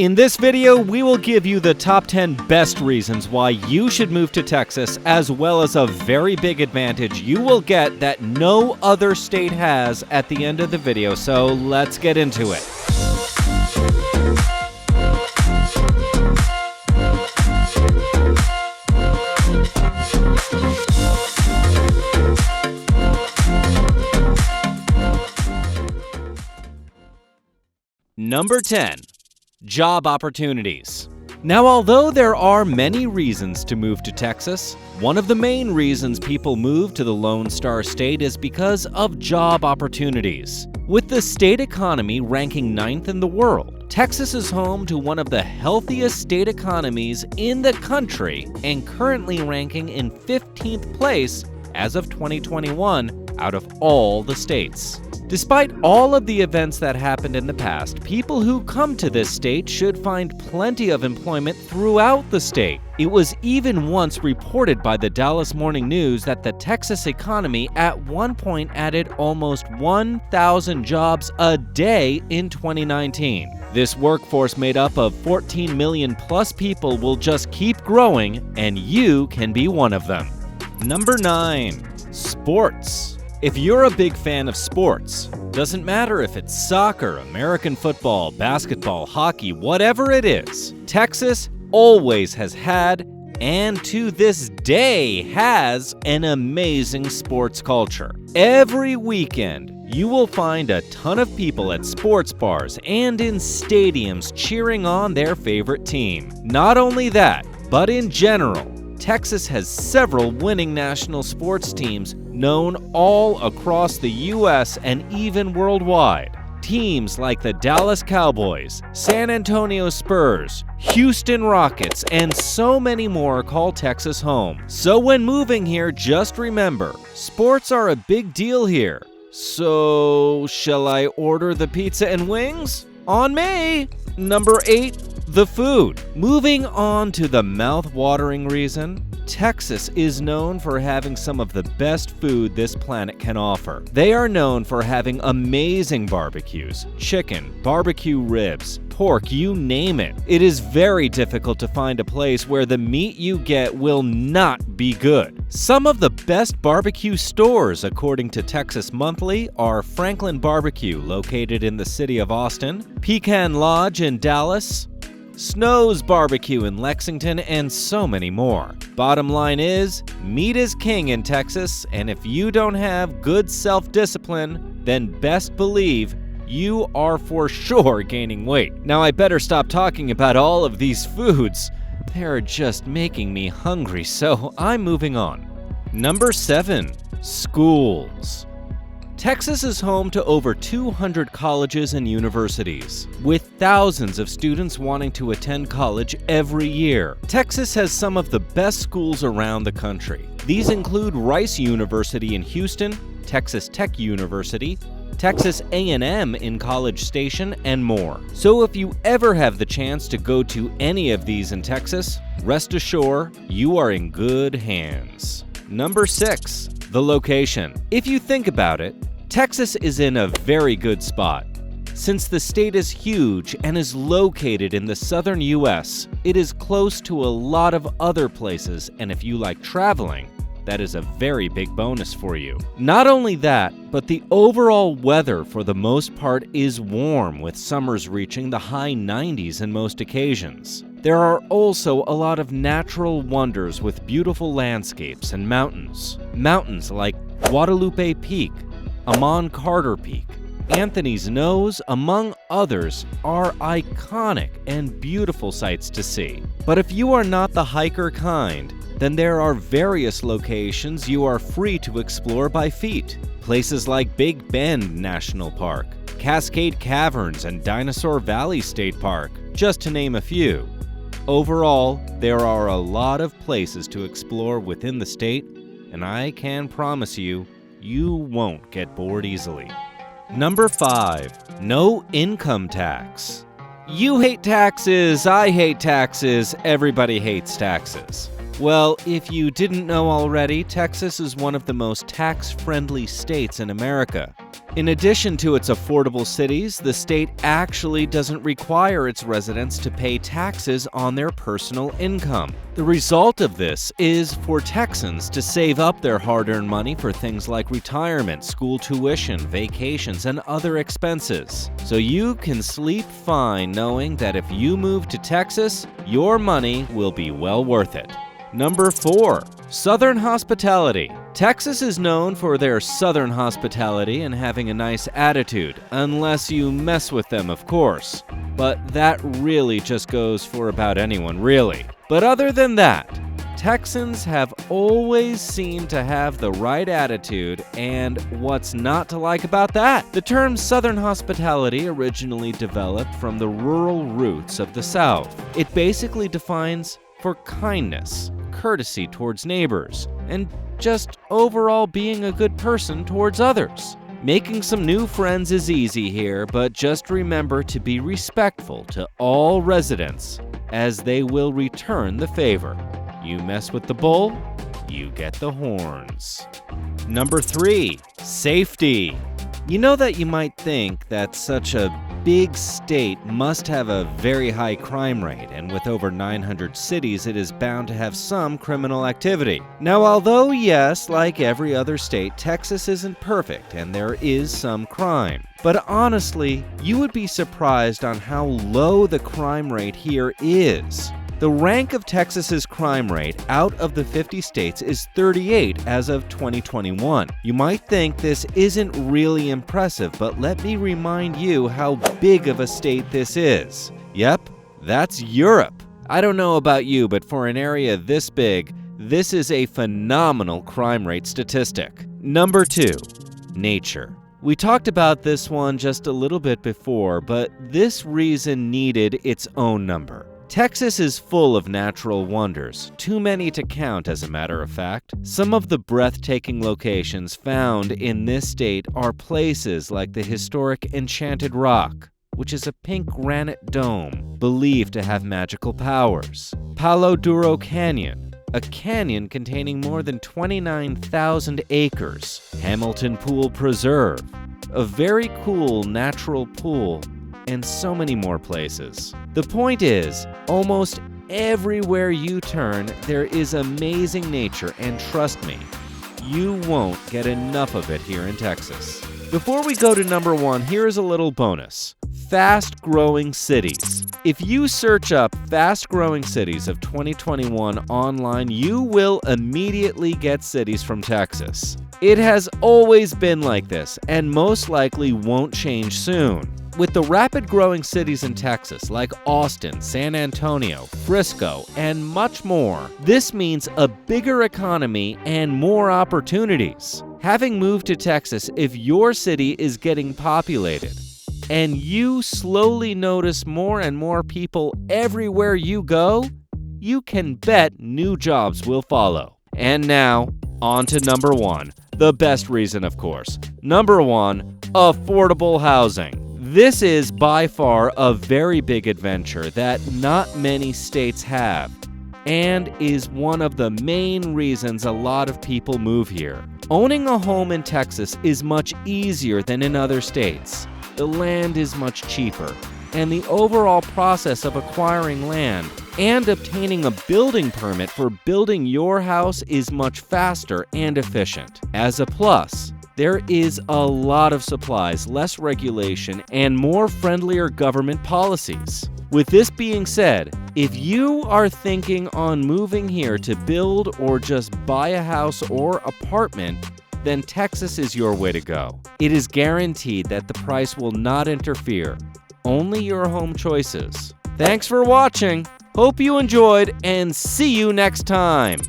In this video, we will give you the top 10 best reasons why you should move to Texas, as well as a very big advantage you will get that no other state has at the end of the video, so let's get into it. Number 10. Job opportunities. Now, although there are many reasons to move to Texas, one of the main reasons people move to the Lone Star State is because of job opportunities. With the state economy ranking 9th in the world, Texas is home to one of the healthiest state economies in the country and currently ranking in 15th place as of 2021 out of all the states. Despite all of the events that happened in the past, people who come to this state should find plenty of employment throughout the state. It was even once reported by the Dallas Morning News that the Texas economy at one point added almost 1,000 jobs a day in 2019. This workforce made up of 14 million plus people will just keep growing, and you can be one of them. Number 9. Sports. If you're a big fan of sports, doesn't matter if it's soccer, American football, basketball, hockey, whatever it is, Texas always has had, and to this day has, an amazing sports culture. Every weekend, you will find a ton of people at sports bars and in stadiums cheering on their favorite team. Not only that, but in general, Texas has several winning national sports teams known all across the U.S. and even worldwide. Teams like the Dallas Cowboys, San Antonio Spurs, Houston Rockets, and so many more call Texas home. So when moving here, just remember, sports are a big deal here. So, shall I order the pizza and wings? On me! Number 8. The food. Moving on to the mouth-watering reason, Texas is known for having some of the best food this planet can offer. They are known for having amazing barbecues, chicken, barbecue ribs, pork, you name it. It is very difficult to find a place where the meat you get will not be good. Some of the best barbecue stores, according to Texas Monthly, are Franklin Barbecue, located in the city of Austin, Pecan Lodge in Dallas, Snow's Barbecue in Lexington, and so many more. Bottom line is, meat is king in Texas, and if you don't have good self-discipline, then best believe you are for sure gaining weight. Now I better stop talking about all of these foods. They're just making me hungry, so I'm moving on. Number 7. Schools. Texas is home to over 200 colleges and universities, with thousands of students wanting to attend college every year. Texas has some of the best schools around the country. These include Rice University in Houston, Texas Tech University, Texas A&M in College Station, and more. So if you ever have the chance to go to any of these in Texas, rest assured you are in good hands. Number 6. The location. If you think about it, Texas is in a very good spot. Since the state is huge and is located in the southern U.S., it is close to a lot of other places, and if you like traveling, that is a very big bonus for you. Not only that, but the overall weather for the most part is warm, with summers reaching the high 90s in most occasions. There are also a lot of natural wonders with beautiful landscapes and mountains. Mountains like Guadalupe Peak, Amon Carter Peak, Anthony's Nose, among others, are iconic and beautiful sights to see. But if you are not the hiker kind, then there are various locations you are free to explore by feet. Places like Big Bend National Park, Cascade Caverns, and Dinosaur Valley State Park, just to name a few. Overall, there are a lot of places to explore within the state, and I can promise you, you won't get bored easily. Number 5. No income tax. You hate taxes, I hate taxes, everybody hates taxes. Well, if you didn't know already, Texas is one of the most tax-friendly states in America. In addition to its affordable cities, the state actually doesn't require its residents to pay taxes on their personal income. The result of this is for Texans to save up their hard-earned money for things like retirement, school tuition, vacations, and other expenses. So you can sleep fine knowing that if you move to Texas, your money will be well worth it. Number 4. Southern hospitality. Texas is known for their southern hospitality and having a nice attitude, unless you mess with them, of course. But that really just goes for about anyone, really. But other than that, Texans have always seemed to have the right attitude, and what's not to like about that? The term Southern hospitality originally developed from the rural roots of the South. It basically defines for kindness, courtesy towards neighbors, and just overall being a good person towards others. Making some new friends is easy here, but just remember to be respectful to all residents, as they will return the favor. You mess with the bull, you get the horns. Number 3, safety. You know that you might think that such a big state must have a very high crime rate, and with over 900 cities, it is bound to have some criminal activity. Now, although yes, like every other state, Texas isn't perfect and there is some crime. But honestly, you would be surprised on how low the crime rate here is. The rank of Texas's crime rate out of the 50 states is 38 as of 2021. You might think this isn't really impressive, but let me remind you how big of a state this is. Yep, that's Europe. I don't know about you, but for an area this big, this is a phenomenal crime rate statistic. Number 2, nature. We talked about this one just a little bit before, but this reason needed its own number. Texas is full of natural wonders, too many to count as a matter of fact. Some of the breathtaking locations found in this state are places like the historic Enchanted Rock, which is a pink granite dome believed to have magical powers. Palo Duro Canyon, a canyon containing more than 29,000 acres. Hamilton Pool Preserve, a very cool natural pool, and so many more places. The point is, almost everywhere you turn, there is amazing nature, and trust me, you won't get enough of it here in Texas. Before we go to number 1, here is a little bonus. Fast-growing cities. If you search up fast-growing cities of 2021 online, you will immediately get cities from Texas. It has always been like this, and most likely won't change soon. With the rapid growing cities in Texas like Austin, San Antonio, Frisco, and much more, this means a bigger economy and more opportunities. Having moved to Texas, if your city is getting populated, and you slowly notice more and more people everywhere you go, you can bet new jobs will follow. And now, on to number 1. The best reason, of course. Number 1, affordable housing. This is by far a very big adventure that not many states have, and is one of the main reasons a lot of people move here. Owning a home in Texas is much easier than in other states. The land is much cheaper, and the overall process of acquiring land and obtaining a building permit for building your house is much faster and efficient. As a plus, there is a lot of supplies, less regulation, and more friendlier government policies. With this being said, if you are thinking on moving here to build or just buy a house or apartment, then Texas is your way to go. It is guaranteed that the price will not interfere. Only your home choices. Thanks for watching. Hope you enjoyed, and see you next time.